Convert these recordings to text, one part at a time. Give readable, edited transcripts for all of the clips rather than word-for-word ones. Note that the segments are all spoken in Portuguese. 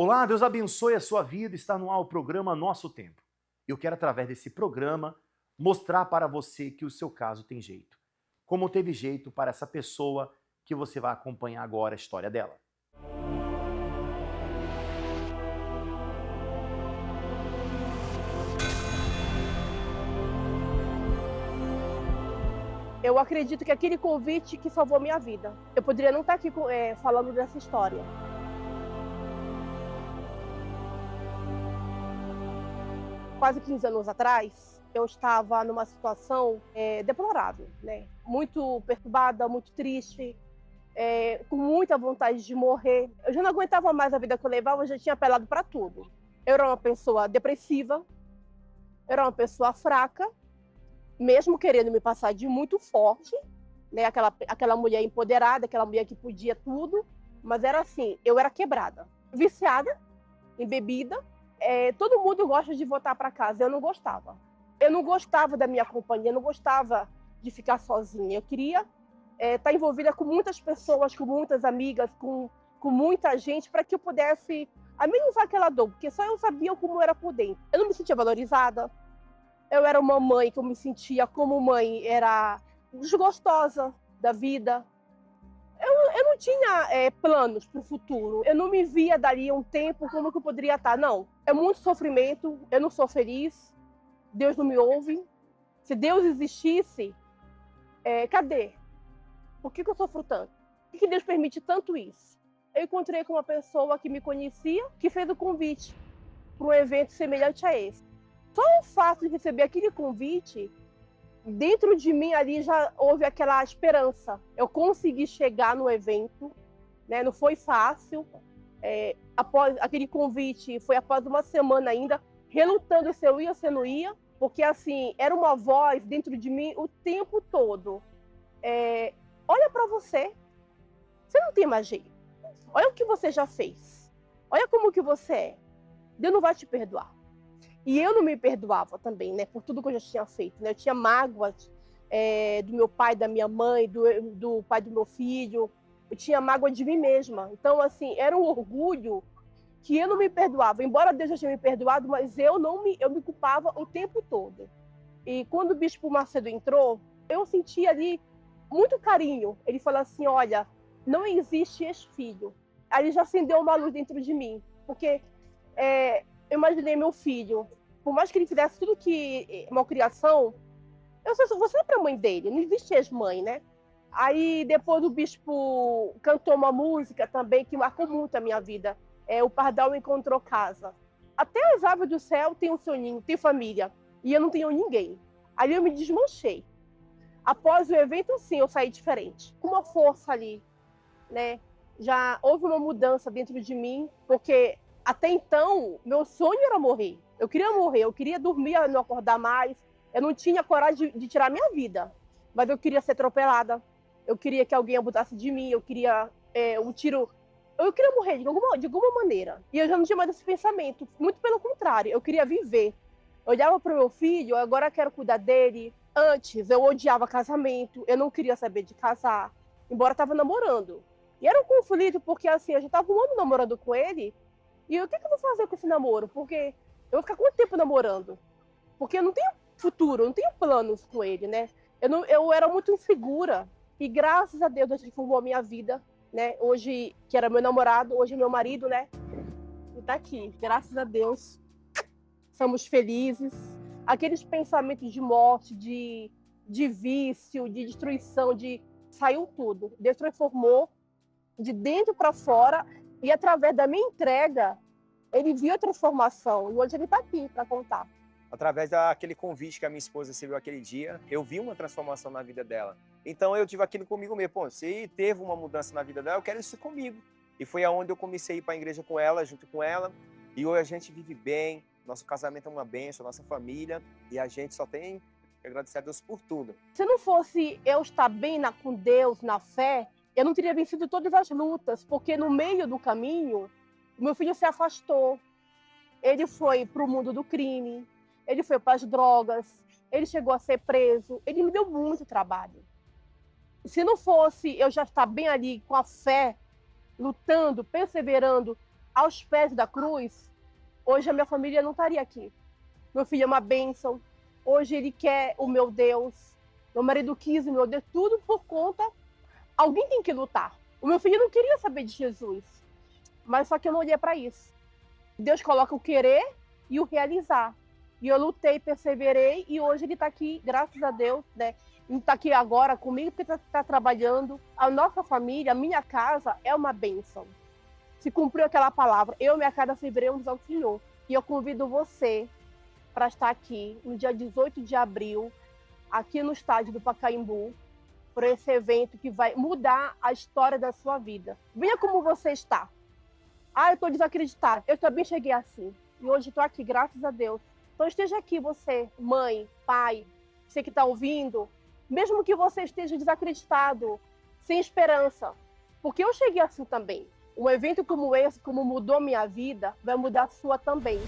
Olá, Deus abençoe a sua vida. Está no ar o programa Nosso Tempo. Eu quero, através desse programa, mostrar para você que o seu caso tem jeito. Como teve jeito para essa pessoa que você vai acompanhar agora a história dela. Eu acredito que aquele convite que salvou minha vida. Eu poderia não estar aqui falando dessa história. Quase 15 anos atrás, eu estava numa situação deplorável, né? Muito perturbada, muito triste, com muita vontade de morrer. Eu já não aguentava mais a vida que eu levava, eu já tinha apelado para tudo. Eu era uma pessoa depressiva, eu era uma pessoa fraca, mesmo querendo me passar de muito forte, né? Aquela mulher empoderada, aquela mulher que podia tudo, mas era assim, eu era quebrada, viciada em bebida. Todo mundo gosta de voltar para casa, eu não gostava. Eu não gostava da minha companhia, eu não gostava de ficar sozinha. Eu queria estar envolvida com muitas pessoas, com muitas amigas, com muita gente, para que eu pudesse amenizar aquela dor, porque só eu sabia como eu era por dentro. Eu não me sentia valorizada. Eu era uma mãe que eu me sentia como mãe, era desgostosa da vida. Eu não tinha planos para o futuro. Eu não me via dali um tempo como que eu poderia estar. Não, é muito sofrimento, eu não sou feliz, Deus não me ouve. Se Deus existisse, cadê? Por que eu sofro tanto? Por que Deus permite tanto isso? Eu encontrei com uma pessoa que me conhecia, que fez o convite para um evento semelhante a esse. Só o fato de receber aquele convite, dentro de mim ali já houve aquela esperança. Eu consegui chegar no evento, né? Não foi fácil. Após aquele convite, foi após uma semana ainda, relutando se eu ia ou se não ia, porque assim, era uma voz dentro de mim o tempo todo. Olha para você, você não tem mais jeito. Olha o que você já fez. Olha como que você é. Deus não vai te perdoar. E eu não me perdoava também, né, por tudo que eu já tinha feito, né? Eu tinha mágoas do meu pai, da minha mãe, do pai do meu filho. Eu tinha mágoa de mim mesma. Então, assim, era um orgulho que eu não me perdoava. Embora Deus já tenha me perdoado, mas eu me culpava o tempo todo. E quando o Bispo Macedo entrou, eu senti ali muito carinho. Ele falou assim, olha, não existe ex-filho. Aí ele já acendeu uma luz dentro de mim, porque eu imaginei meu filho, por mais que ele fizesse tudo que uma criação, eu vou sempre a mãe dele, não existe ex-mãe, né? Aí depois o bispo cantou uma música também que marcou muito a minha vida, O Pardal Encontrou Casa. Até as aves do céu têm o seu ninho, têm família, e eu não tenho ninguém. Ali eu me desmanchei. Após o evento, sim, eu saí diferente, com uma força ali, né? Já houve uma mudança dentro de mim, porque até então, meu sonho era morrer. Eu queria morrer, eu queria dormir, não acordar mais. Eu não tinha coragem de tirar minha vida, mas eu queria ser atropelada. Eu queria que alguém abusasse de mim, eu queria um tiro. Eu queria morrer de alguma maneira. E eu já não tinha mais esse pensamento. Muito pelo contrário, eu queria viver. Eu olhava para o meu filho, agora eu quero cuidar dele. Antes, eu odiava casamento, eu não queria saber de casar, embora eu estava namorando. E era um conflito, porque assim, eu já estava um ano namorando com ele. E o que eu vou fazer com esse namoro? Porque eu vou ficar quanto tempo namorando? Porque eu não tenho futuro, eu não tenho planos com ele, né? Eu era muito insegura. E graças a Deus, Deus transformou a minha vida, né? Hoje, que era meu namorado, hoje é meu marido, né? E tá aqui, graças a Deus. Somos felizes. Aqueles pensamentos de morte, de vício, de destruição, saiu tudo. Deus transformou de dentro para fora. E através da minha entrega, ele viu a transformação. E hoje ele está aqui para contar. Através daquele convite que a minha esposa recebeu aquele dia, eu vi uma transformação na vida dela. Então eu tive aquilo comigo mesmo. Pô, se teve uma mudança na vida dela, eu quero isso comigo. E foi aonde eu comecei a ir para a igreja com ela, junto com ela. E hoje a gente vive bem, nosso casamento é uma bênção, nossa família. E a gente só tem que agradecer a Deus por tudo. Se não fosse eu estar bem com Deus, na fé, eu não teria vencido todas as lutas, porque no meio do caminho, meu filho se afastou. Ele foi para o mundo do crime, ele foi para as drogas, ele chegou a ser preso, ele me deu muito trabalho. Se não fosse eu já estar bem ali com a fé, lutando, perseverando, aos pés da cruz, hoje a minha família não estaria aqui. Meu filho é uma bênção. Hoje ele quer o meu Deus. Meu marido quis o meu Deus. Tudo por conta... Alguém tem que lutar. O meu filho não queria saber de Jesus. Mas só que eu não olhei para isso. Deus coloca o querer e o realizar. E eu lutei, perseverei. E hoje ele está aqui, graças a Deus, né? Ele está aqui agora comigo porque está trabalhando. A nossa família, a minha casa é uma bênção. Se cumpriu aquela palavra. Eu, minha casa, serviremos ao Senhor. E eu convido você para estar aqui no dia 18 de abril, aqui no estádio do Pacaembu, por esse evento que vai mudar a história da sua vida. Venha como você está. Eu estou desacreditada. Eu também cheguei assim. E hoje estou aqui, graças a Deus. Então esteja aqui você, mãe, pai, você que está ouvindo, mesmo que você esteja desacreditado, sem esperança. Porque eu cheguei assim também. Um evento como esse, como mudou minha vida, vai mudar a sua também.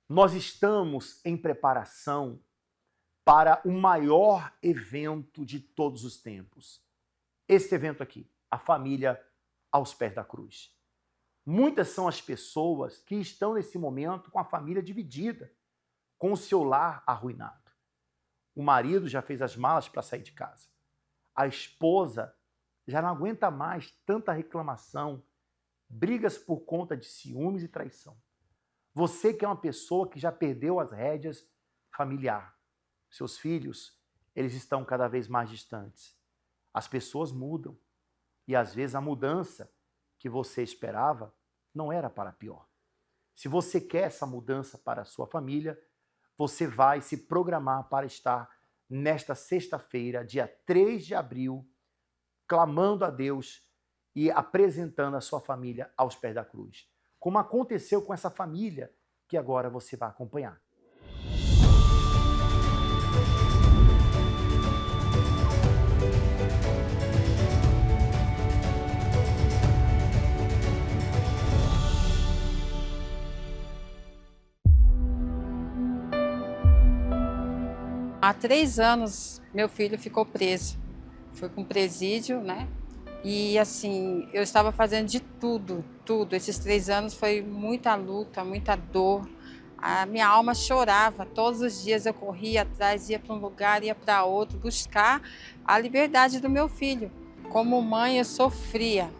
Nós estamos em preparação para o maior evento de todos os tempos. Esse evento aqui, a família aos pés da cruz. Muitas são as pessoas que estão nesse momento com a família dividida, com o seu lar arruinado. O marido já fez as malas para sair de casa. A esposa já não aguenta mais tanta reclamação, brigas por conta de ciúmes e traição. Você que é uma pessoa que já perdeu as rédeas familiar. Seus filhos, eles estão cada vez mais distantes. As pessoas mudam. E às vezes a mudança que você esperava não era para pior. Se você quer essa mudança para a sua família, você vai se programar para estar nesta sexta-feira, dia 3 de abril, clamando a Deus e apresentando a sua família aos pés da cruz. Como aconteceu com essa família que agora você vai acompanhar. Há 3 anos, meu filho ficou preso. Foi para um presídio, né? E assim, eu estava fazendo de tudo. Esses 3 anos foi muita luta, muita dor. A minha alma chorava. Todos os dias eu corria atrás, ia para um lugar, ia para outro, buscar a liberdade do meu filho. Como mãe, eu sofria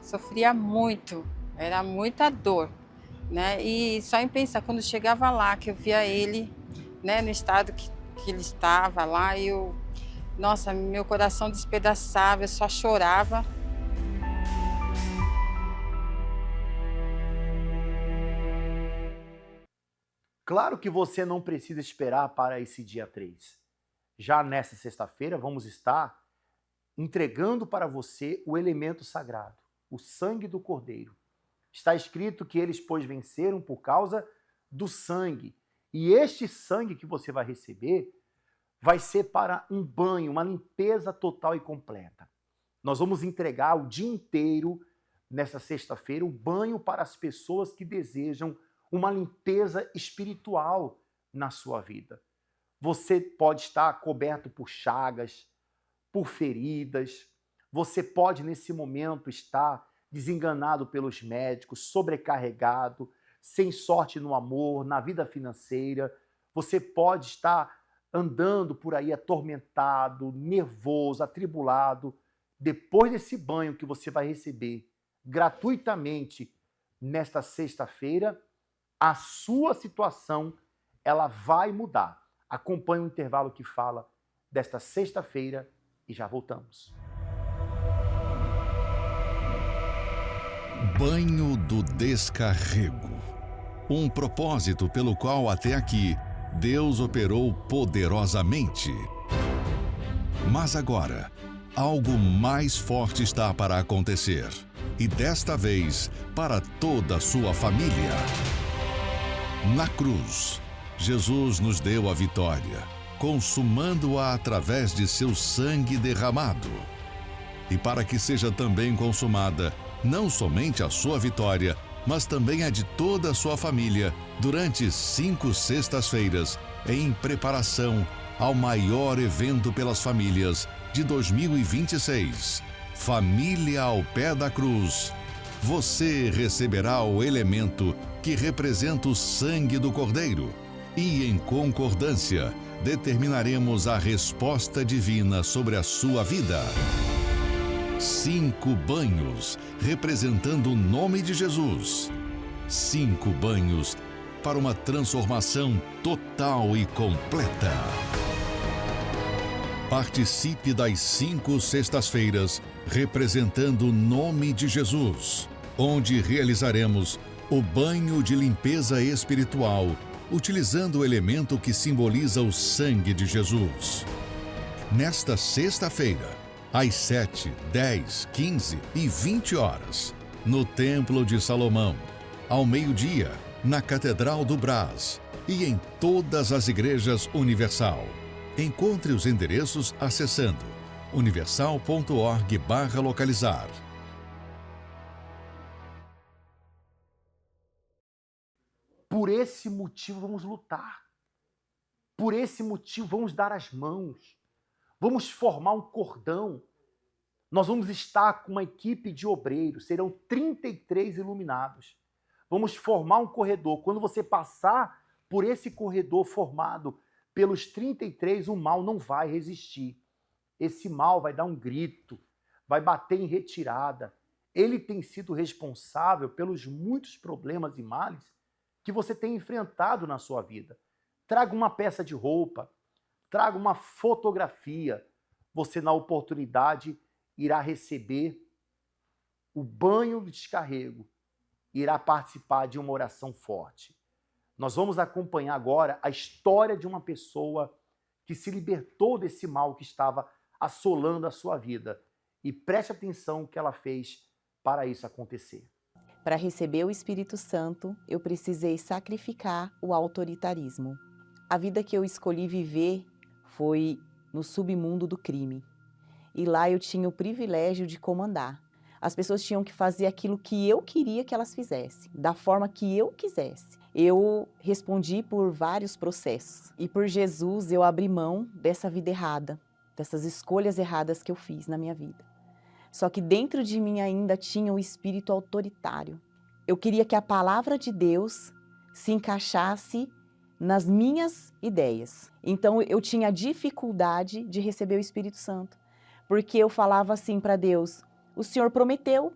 muito. Era muita dor, né? E só em pensar, quando chegava lá, que eu via ele, né, no estado que ele estava lá, nossa, meu coração despedaçava, eu só chorava. Claro que você não precisa esperar para esse dia 3. Já nessa sexta-feira, vamos estar entregando para você o elemento sagrado, o sangue do Cordeiro. Está escrito que eles, pois, venceram por causa do sangue. E este sangue que você vai receber vai ser para um banho, uma limpeza total e completa. Nós vamos entregar o dia inteiro, nesta sexta-feira, o banho para as pessoas que desejam uma limpeza espiritual na sua vida. Você pode estar coberto por chagas, por feridas. Você pode, nesse momento, estar desenganado pelos médicos, sobrecarregado, sem sorte no amor, na vida financeira. Você pode estar andando por aí atormentado, nervoso, atribulado. Depois desse banho que você vai receber gratuitamente nesta sexta-feira, a sua situação ela vai mudar. Acompanhe o intervalo que fala desta sexta-feira e já voltamos. Banho do descarrego. Um propósito pelo qual até aqui Deus operou poderosamente. Mas agora, algo mais forte está para acontecer. E desta vez, para toda a sua família. Na cruz, Jesus nos deu a vitória, consumando-a através de seu sangue derramado. E para que seja também consumada, não somente a sua vitória, mas também a de toda a sua família, durante 5 sextas-feiras, em preparação ao maior evento pelas famílias de 2026. Família ao pé da cruz. Você receberá o elemento que representa o sangue do Cordeiro e, em concordância, determinaremos a resposta divina sobre a sua vida. 5 banhos, representando o nome de Jesus. 5 banhos para uma transformação total e completa. Participe das 5 sextas-feiras, representando o nome de Jesus, onde realizaremos o banho de limpeza espiritual, utilizando o elemento que simboliza o sangue de Jesus. Nesta sexta-feira, às 7, 10, 15 e 20 horas, no Templo de Salomão, ao meio-dia, na Catedral do Brás e em todas as igrejas Universal. Encontre os endereços acessando universal.org/localizar. Por esse motivo vamos lutar. Por esse motivo vamos dar as mãos. Vamos formar um cordão. Nós vamos estar com uma equipe de obreiros, serão 33 iluminados. Vamos formar um corredor. Quando você passar por esse corredor formado pelos 33, o mal não vai resistir. Esse mal vai dar um grito, vai bater em retirada. Ele tem sido responsável pelos muitos problemas e males que você tem enfrentado na sua vida. Traga uma peça de roupa, traga uma fotografia. Você, na oportunidade, irá receber o banho de descarrego, irá participar de uma oração forte. Nós vamos acompanhar agora a história de uma pessoa que se libertou desse mal que estava assolando a sua vida. E preste atenção no que ela fez para isso acontecer. Para receber o Espírito Santo, eu precisei sacrificar o autoritarismo. A vida que eu escolhi viver foi no submundo do crime. E lá eu tinha o privilégio de comandar. As pessoas tinham que fazer aquilo que eu queria que elas fizessem, da forma que eu quisesse. Eu respondi por vários processos. E por Jesus eu abri mão dessa vida errada, dessas escolhas erradas que eu fiz na minha vida. Só que dentro de mim ainda tinha o espírito autoritário. Eu queria que a palavra de Deus se encaixasse nas minhas ideias. Então eu tinha dificuldade de receber o Espírito Santo, porque eu falava assim para Deus: o Senhor prometeu,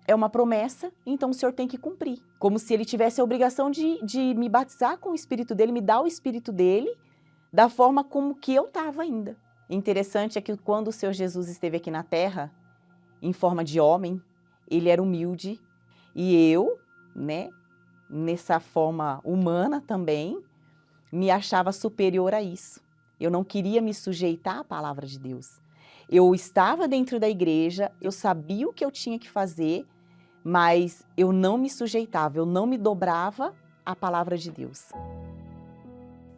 é uma promessa, então o Senhor tem que cumprir. Como se Ele tivesse a obrigação de me batizar com o Espírito dEle, me dar o Espírito dEle, da forma como que eu estava ainda. Interessante é que quando o Senhor Jesus esteve aqui na Terra, em forma de homem, Ele era humilde, e eu, nessa forma humana também, me achava superior a isso. Eu não queria me sujeitar à palavra de Deus. Eu estava dentro da igreja, eu sabia o que eu tinha que fazer, mas eu não me sujeitava, eu não me dobrava à palavra de Deus.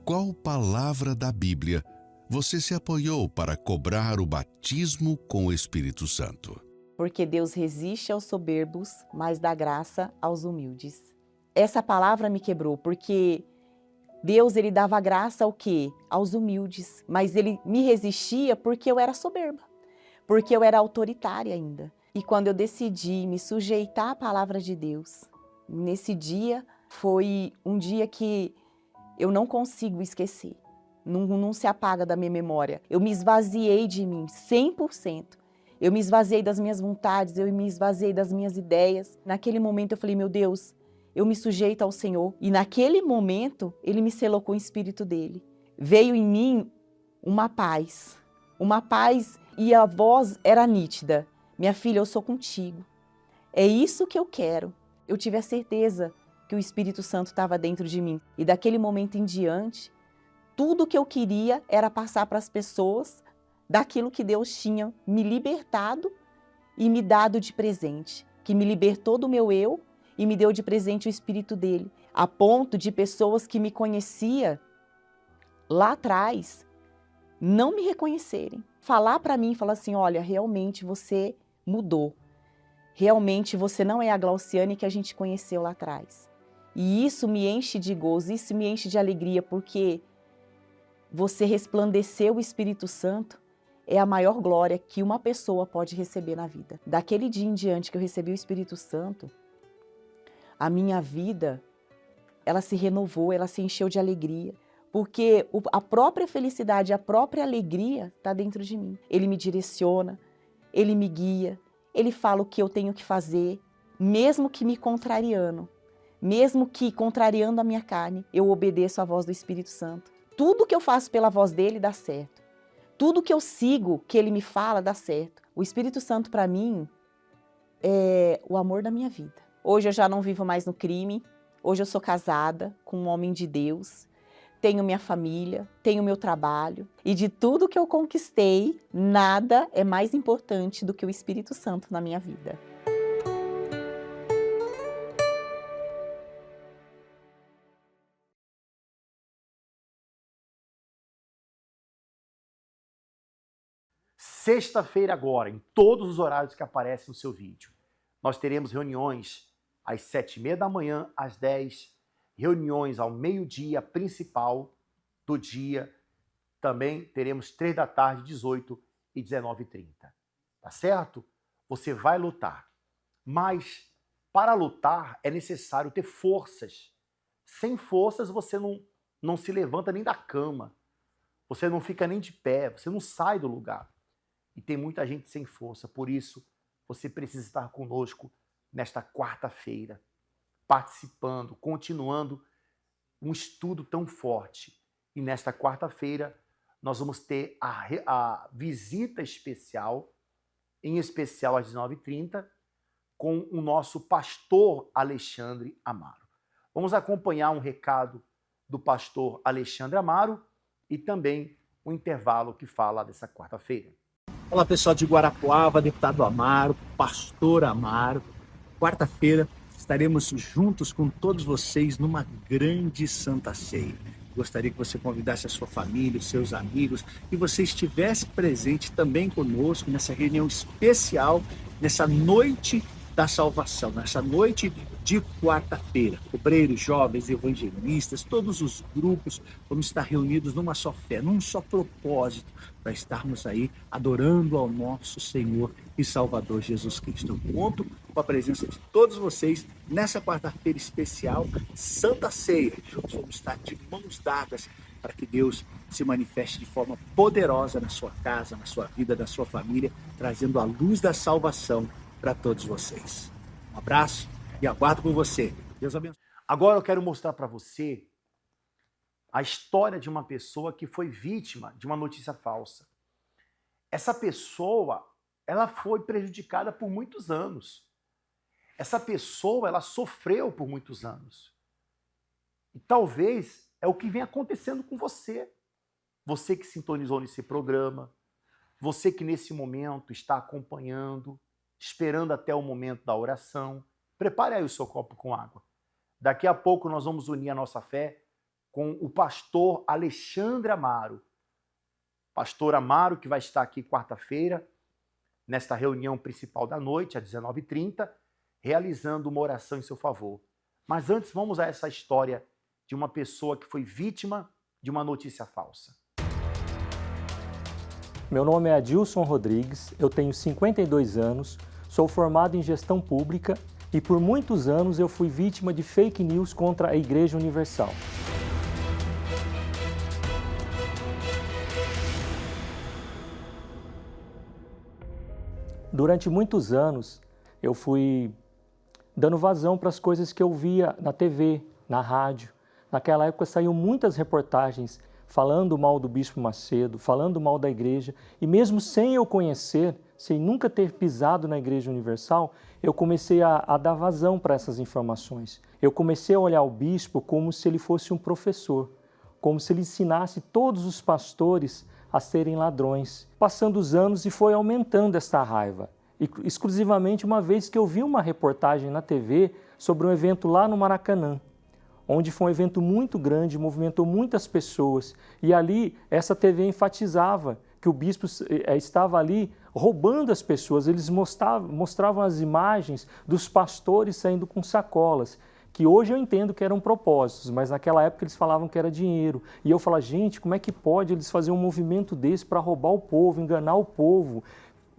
Qual palavra da Bíblia você se apoiou para cobrar o batismo com o Espírito Santo? Porque Deus resiste aos soberbos, mas dá graça aos humildes. Essa palavra me quebrou, porque Deus, Ele dava graça ao quê? Aos humildes. Mas Ele me resistia porque eu era soberba, porque eu era autoritária ainda. E quando eu decidi me sujeitar à palavra de Deus, nesse dia foi um dia que eu não consigo esquecer. Não se apaga da minha memória. Eu me esvaziei de mim, 100%. Eu me esvaziei das minhas vontades, eu me esvaziei das minhas ideias. Naquele momento eu falei: meu Deus, eu me sujeito ao Senhor. E naquele momento, Ele me selou com o Espírito dEle. Veio em mim uma paz e a voz era nítida. Minha filha, eu sou contigo. É isso que eu quero. Eu tive a certeza que o Espírito Santo estava dentro de mim. E daquele momento em diante, tudo que eu queria era passar para as pessoas daquilo que Deus tinha me libertado e me dado de presente. Que me libertou do meu eu e me deu de presente o Espírito dele, a ponto de pessoas que me conheciam lá atrás não me reconhecerem. Falar para mim, falar assim: olha, realmente você mudou. Realmente você não é a Glauciane que a gente conheceu lá atrás. E isso me enche de gozo, isso me enche de alegria, porque você resplandeceu o Espírito Santo é a maior glória que uma pessoa pode receber na vida. Daquele dia em diante que eu recebi o Espírito Santo, a minha vida, ela se renovou, ela se encheu de alegria, porque a própria felicidade, a própria alegria está dentro de mim. Ele me direciona, ele me guia, ele fala o que eu tenho que fazer, mesmo que me contrariando, mesmo que contrariando a minha carne, eu obedeço à voz do Espírito Santo. Tudo que eu faço pela voz dele dá certo. Tudo que eu sigo, que ele me fala, dá certo. O Espírito Santo, para mim, é o amor da minha vida. Hoje eu já não vivo mais no crime. Hoje eu sou casada com um homem de Deus. Tenho minha família, tenho meu trabalho. E de tudo que eu conquistei, nada é mais importante do que o Espírito Santo na minha vida. Sexta-feira agora, em todos os horários que aparecem no seu vídeo, nós teremos reuniões às 7h30 da manhã, às 10h, reuniões ao meio-dia principal do dia. Também teremos 3 da tarde, 18 e 19h30. Tá certo? Você vai lutar. Mas para lutar é necessário ter forças. Sem forças você não se levanta nem da cama. Você não fica nem de pé, você não sai do lugar. E tem muita gente sem força, por isso você precisa estar conosco nesta quarta-feira, participando, continuando um estudo tão forte. E nesta quarta-feira nós vamos ter a visita especial, em especial às 19h30, com o nosso pastor Alexandre Amaro. Vamos acompanhar um recado do pastor Alexandre Amaro e também o intervalo que fala dessa quarta-feira. Olá, pessoal de Guarapuava, deputado Amaro, pastor Amaro. Quarta-feira estaremos juntos com todos vocês numa grande Santa Ceia. Gostaria que você convidasse a sua família, os seus amigos, e você estivesse presente também conosco nessa reunião especial, nessa noite da salvação, nessa noite de quarta-feira. Obreiros, jovens, evangelistas, todos os grupos, vamos estar reunidos numa só fé, num só propósito, para estarmos aí adorando ao nosso Senhor e Salvador Jesus Cristo. Eu conto com a presença de todos vocês nessa quarta-feira especial, Santa Ceia. Juntos vamos estar de mãos dadas para que Deus se manifeste de forma poderosa na sua casa, na sua vida, na sua família, trazendo a luz da salvação para todos vocês. Um abraço e aguardo por você. Deus abençoe. Agora eu quero mostrar para você a história de uma pessoa que foi vítima de uma notícia falsa. Essa pessoa, ela foi prejudicada por muitos anos. Essa pessoa, ela sofreu por muitos anos. E talvez é o que vem acontecendo com você. Você que sintonizou nesse programa, você que nesse momento está acompanhando, esperando até o momento da oração. Prepare aí o seu copo com água. Daqui a pouco nós vamos unir a nossa fé com o pastor Alexandre Amaro. Pastor Amaro, que vai estar aqui quarta-feira, nesta reunião principal da noite, às 19h30, realizando uma oração em seu favor. Mas antes, vamos a essa história de uma pessoa que foi vítima de uma notícia falsa. Meu nome é Adilson Rodrigues, eu tenho 52 anos, sou formado em gestão pública e por muitos anos eu fui vítima de fake news contra a Igreja Universal. Durante muitos anos eu fui dando vazão para as coisas que eu via na TV, na rádio. Naquela época saíam muitas reportagens falando mal do Bispo Macedo, falando mal da igreja, e mesmo sem eu conhecer, sem nunca ter pisado na Igreja Universal, eu comecei a dar vazão para essas informações. Eu comecei a olhar o bispo como se ele fosse um professor, como se ele ensinasse todos os pastores a serem ladrões. Passando os anos e foi aumentando esta raiva. E, exclusivamente uma vez que eu vi uma reportagem na TV sobre um evento lá no Maracanã, onde foi um evento muito grande, movimentou muitas pessoas. E ali, essa TV enfatizava que o bispo estava ali roubando as pessoas. Eles mostravam as imagens dos pastores saindo com sacolas. que hoje eu entendo que eram propósitos, mas naquela época eles falavam que era dinheiro. E eu falava, gente, como é que pode eles fazerem um movimento desse para roubar o povo, enganar o povo,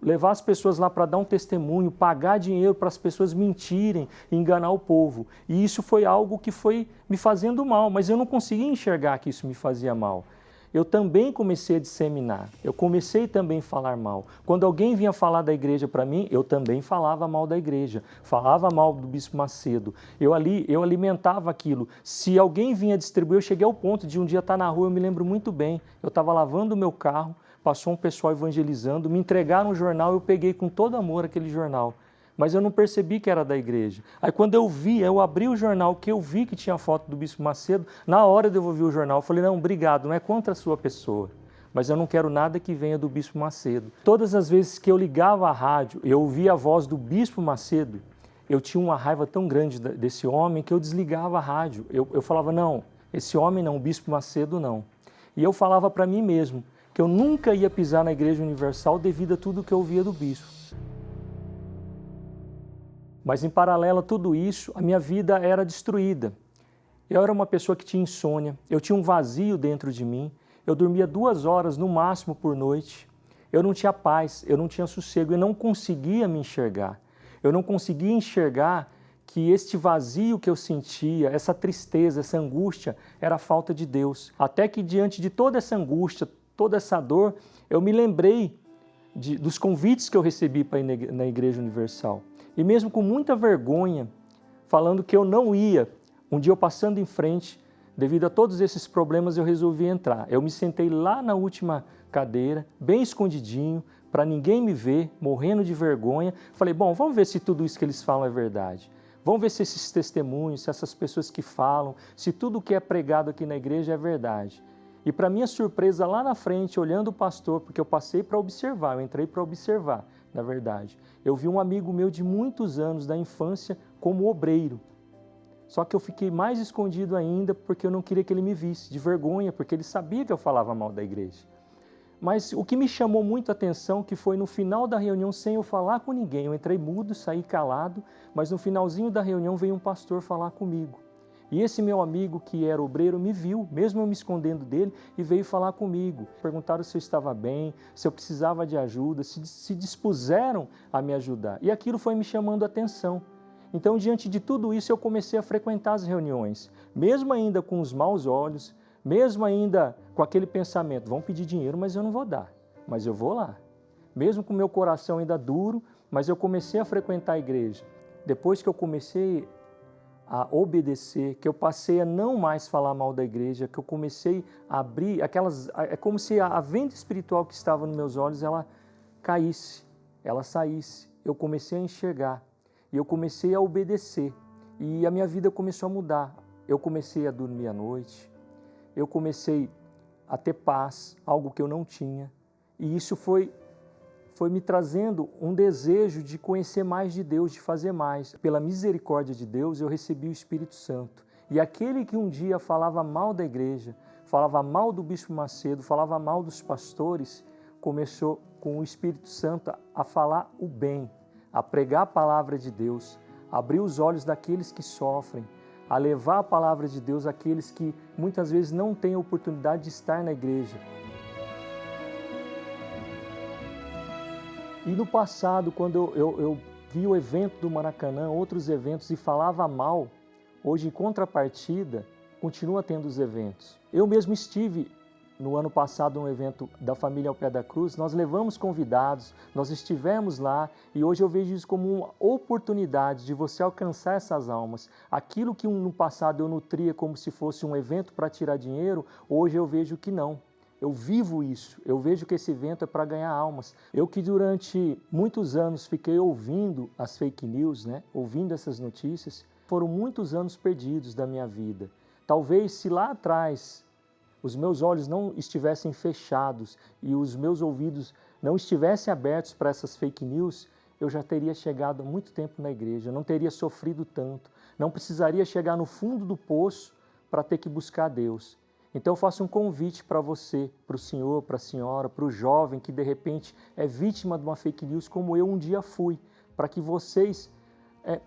levar as pessoas lá para dar um testemunho, pagar dinheiro para as pessoas mentirem, enganar o povo. E isso foi algo que foi me fazendo mal, mas eu não conseguia enxergar que isso me fazia mal. Eu também comecei a disseminar, eu comecei também a falar mal. Quando alguém vinha falar da igreja para mim, eu também falava mal da igreja, falava mal do Bispo Macedo. Eu alimentava aquilo. Se alguém vinha distribuir, eu cheguei ao ponto de um dia estar na rua, eu me lembro muito bem, eu estava lavando o meu carro, passou um pessoal evangelizando, me entregaram um jornal, eu peguei com todo amor aquele jornal. Mas eu não percebi que era da igreja. Aí quando eu abri o jornal, que eu vi que tinha foto do Bispo Macedo, na hora eu devolvi o jornal, eu falei, não, obrigado, não é contra a sua pessoa, mas eu não quero nada que venha do Bispo Macedo. Todas as vezes que eu ligava a rádio, eu ouvia a voz do Bispo Macedo, eu tinha uma raiva tão grande desse homem que eu desligava a rádio. Eu falava, não, esse homem não, o Bispo Macedo não. E eu falava para mim mesmo que eu nunca ia pisar na Igreja Universal devido a tudo que eu ouvia do Bispo. Mas em paralelo a tudo isso, a minha vida era destruída. Eu era uma pessoa que tinha insônia, eu tinha um vazio dentro de mim, eu dormia 2 horas no máximo por noite, eu não tinha paz, eu não tinha sossego, eu não conseguia me enxergar. Eu não conseguia enxergar que este vazio que eu sentia, essa tristeza, essa angústia, era a falta de Deus. Até que diante de toda essa angústia, toda essa dor, eu me lembrei dos convites que eu recebi para ir na Igreja Universal. E mesmo com muita vergonha, falando que eu não ia, um dia eu passando em frente, devido a todos esses problemas, eu resolvi entrar. Eu me sentei lá na última cadeira, bem escondidinho, para ninguém me ver, morrendo de vergonha. Falei, bom, vamos ver se tudo isso que eles falam é verdade. Vamos ver se esses testemunhos, se essas pessoas que falam, se tudo que é pregado aqui na igreja é verdade. E para minha surpresa, lá na frente, olhando o pastor, porque eu passei para observar, eu entrei para observar, na verdade. Eu vi um amigo meu de muitos anos, da infância, como obreiro. Só que eu fiquei mais escondido ainda porque eu não queria que ele me visse, de vergonha, porque ele sabia que eu falava mal da igreja. Mas o que me chamou muito a atenção, que foi no final da reunião, sem eu falar com ninguém, eu entrei mudo, saí calado, mas no finalzinho da reunião veio um pastor falar comigo. E esse meu amigo, que era obreiro, me viu, mesmo eu me escondendo dele, e veio falar comigo. Perguntaram se eu estava bem, se eu precisava de ajuda, se dispuseram a me ajudar. E aquilo foi me chamando a atenção. Então, diante de tudo isso, eu comecei a frequentar as reuniões, mesmo ainda com os maus olhos, mesmo ainda com aquele pensamento, vão pedir dinheiro, mas eu não vou dar, mas eu vou lá. Mesmo com o meu coração ainda duro, mas eu comecei a frequentar a igreja. Depois que eu comecei a obedecer, que eu passei a não mais falar mal da igreja, que eu comecei a abrir aquelas... É como se a venda espiritual que estava nos meus olhos, ela caísse, ela saísse. Eu comecei a enxergar e eu comecei a obedecer. E a minha vida começou a mudar. Eu comecei a dormir à noite, eu comecei a ter paz, algo que eu não tinha. E isso foi me trazendo um desejo de conhecer mais de Deus, de fazer mais. Pela misericórdia de Deus, eu recebi o Espírito Santo. E aquele que um dia falava mal da igreja, falava mal do Bispo Macedo, falava mal dos pastores, começou com o Espírito Santo a falar o bem, a pregar a palavra de Deus, a abrir os olhos daqueles que sofrem, a levar a palavra de Deus àqueles que muitas vezes não têm a oportunidade de estar na igreja. E no passado, quando eu vi o evento do Maracanã, outros eventos, e falava mal, hoje, em contrapartida, continua tendo os eventos. Eu mesmo estive no ano passado num evento da família Ao Pé da Cruz, nós levamos convidados, nós estivemos lá, e hoje eu vejo isso como uma oportunidade de você alcançar essas almas. Aquilo que no passado eu nutria como se fosse um evento para tirar dinheiro, hoje eu vejo que não. Eu vivo isso, eu vejo que esse evento é para ganhar almas. Eu que durante muitos anos fiquei ouvindo as fake news, ouvindo essas notícias, foram muitos anos perdidos da minha vida. Talvez se lá atrás os meus olhos não estivessem fechados e os meus ouvidos não estivessem abertos para essas fake news, eu já teria chegado há muito tempo na igreja, não teria sofrido tanto, não precisaria chegar no fundo do poço para ter que buscar Deus. Então eu faço um convite para você, para o senhor, para a senhora, para o jovem que de repente é vítima de uma fake news como eu um dia fui, para que vocês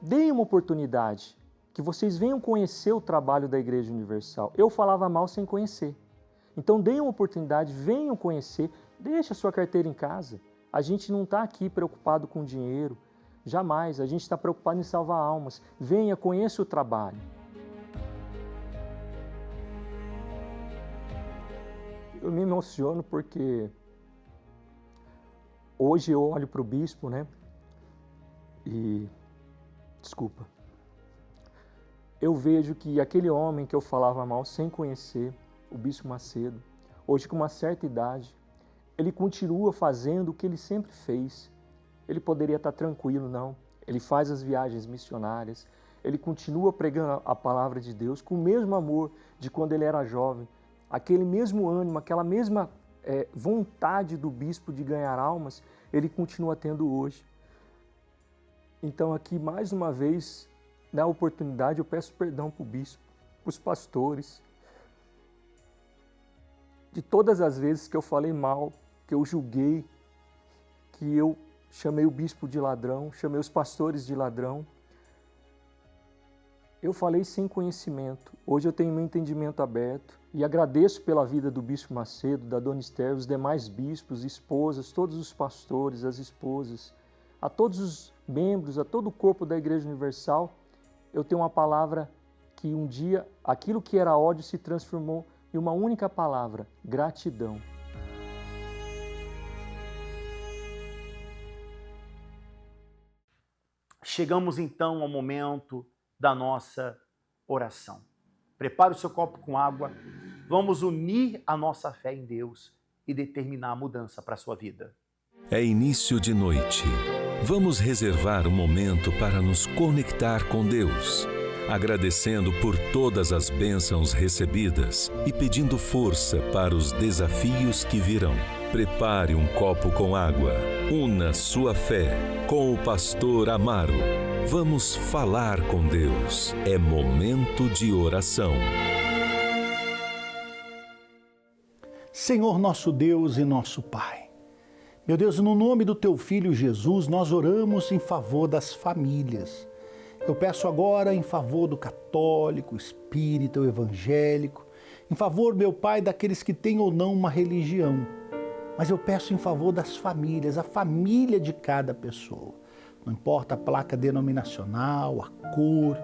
deem uma oportunidade. que vocês venham conhecer o trabalho da Igreja Universal. Eu falava mal sem conhecer. Então deem uma oportunidade, venham conhecer, deixe a sua carteira em casa. A gente não está aqui preocupado com dinheiro, jamais. A gente está preocupado em salvar almas. Venha, conheça o trabalho. Eu me emociono porque hoje eu olho para o bispo, né? E, desculpa, eu vejo que aquele homem que eu falava mal sem conhecer, o Bispo Macedo, hoje com uma certa idade, ele continua fazendo o que ele sempre fez. Ele poderia estar tranquilo, não. Ele faz as viagens missionárias, ele continua pregando a palavra de Deus com o mesmo amor de quando ele era jovem, aquele mesmo ânimo, aquela mesma vontade do bispo de ganhar almas, ele continua tendo hoje. Então aqui, mais uma vez, na oportunidade, eu peço perdão para o bispo, para os pastores, de todas as vezes que eu falei mal, que eu julguei, que eu chamei o bispo de ladrão, chamei os pastores de ladrão. Eu falei sem conhecimento. Hoje eu tenho meu entendimento aberto e agradeço pela vida do Bispo Macedo, da Dona Esther, os demais bispos, esposas, todos os pastores, as esposas, a todos os membros, a todo o corpo da Igreja Universal. Eu tenho uma palavra que um dia, aquilo que era ódio se transformou em uma única palavra: gratidão. Chegamos então ao momento da nossa oração. Prepare o seu copo com água, vamos unir a nossa fé em Deus e determinar a mudança para a sua vida. É início de noite. Vamos reservar um momento para nos conectar com Deus, agradecendo por todas as bênçãos recebidas e pedindo força para os desafios que virão. Prepare um copo com água. Una sua fé com o pastor Amaro. Vamos falar com Deus. É momento de oração. Senhor nosso Deus e nosso Pai, meu Deus, no nome do Teu Filho Jesus, nós oramos em favor das famílias. Eu peço agora em favor do católico, espírita, o evangélico, em favor, meu Pai, daqueles que têm ou não uma religião. Mas eu peço em favor das famílias, a família de cada pessoa. Não importa a placa denominacional, a cor,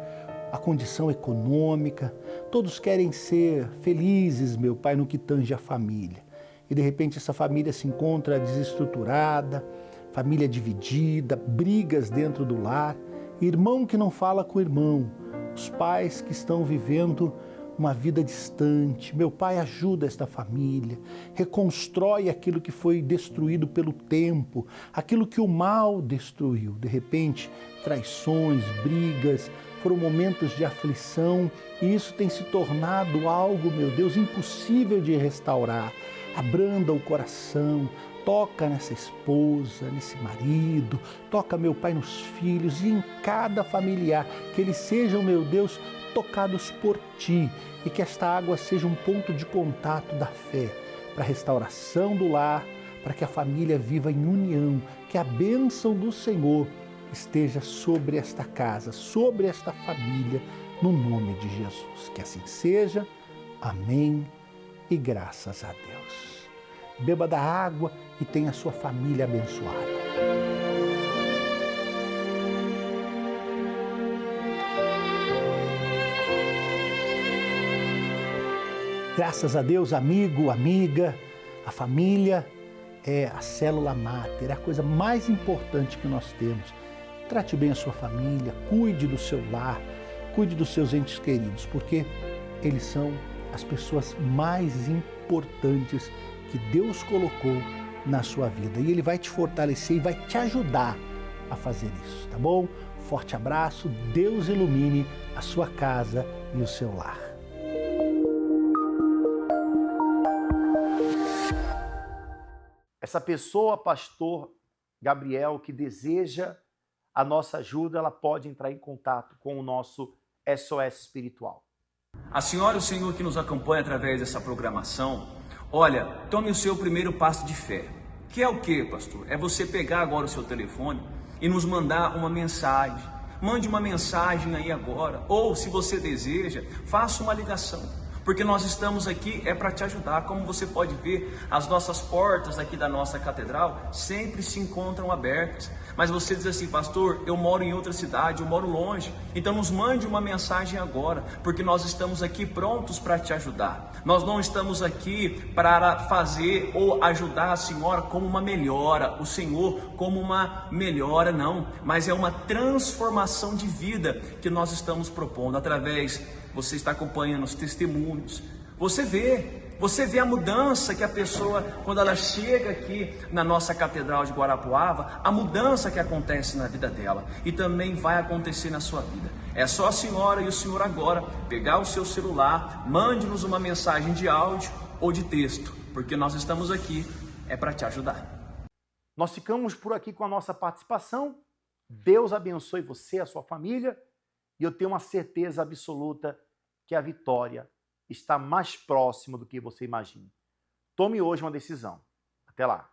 a condição econômica, todos querem ser felizes, meu Pai, no que tange a família. E de repente essa família se encontra desestruturada, família dividida, brigas dentro do lar, irmão que não fala com o irmão, os pais que estão vivendo uma vida distante. Meu Pai, ajuda esta família, reconstrói aquilo que foi destruído pelo tempo, aquilo que o mal destruiu. De repente, traições, brigas, foram momentos de aflição e isso tem se tornado algo, meu Deus, impossível de restaurar. Abranda o coração, toca nessa esposa, nesse marido, toca, meu Pai, nos filhos e em cada familiar, que eles sejam, meu Deus, tocados por Ti e que esta água seja um ponto de contato da fé para a restauração do lar, para que a família viva em união, que a bênção do Senhor esteja sobre esta casa, sobre esta família, no nome de Jesus. Que assim seja. Amém e graças a Deus. Beba da água e tenha a sua família abençoada. Graças a Deus, amigo, amiga, a família é a célula máter, é a coisa mais importante que nós temos. Trate bem a sua família, cuide do seu lar, cuide dos seus entes queridos, porque eles são as pessoas mais importantes que Deus colocou na sua vida. E Ele vai te fortalecer e vai te ajudar a fazer isso, tá bom? Forte abraço, Deus ilumine a sua casa e o seu lar. Essa pessoa, pastor Gabriel, que deseja a nossa ajuda, ela pode entrar em contato com o nosso SOS Espiritual. A senhora e o senhor que nos acompanha através dessa programação, olha, tome o seu primeiro passo de fé. Que é o quê, pastor? É você pegar agora o seu telefone e nos mandar uma mensagem mande uma mensagem aí agora. Ou, se você deseja, faça uma ligação. Porque nós estamos aqui para te ajudar. Como você pode ver, as nossas portas aqui da nossa catedral sempre se encontram abertas. Mas você diz assim: pastor, eu moro em outra cidade, eu moro longe. Então nos mande uma mensagem agora, porque nós estamos aqui prontos para te ajudar. Nós não estamos aqui para fazer ou ajudar a senhora como uma melhora, o Senhor como uma melhora, não. Mas é uma transformação de vida que nós estamos propondo através. Você está acompanhando os testemunhos, você vê a mudança que a pessoa, quando ela chega aqui na nossa Catedral de Guarapuava, a mudança que acontece na vida dela e também vai acontecer na sua vida. É só a senhora e o senhor agora pegar o seu celular, mande-nos uma mensagem de áudio ou de texto, porque nós estamos aqui para te ajudar. Nós ficamos por aqui com a nossa participação. Deus abençoe você, a sua família. E eu tenho uma certeza absoluta que a vitória está mais próxima do que você imagina. Tome hoje uma decisão. Até lá.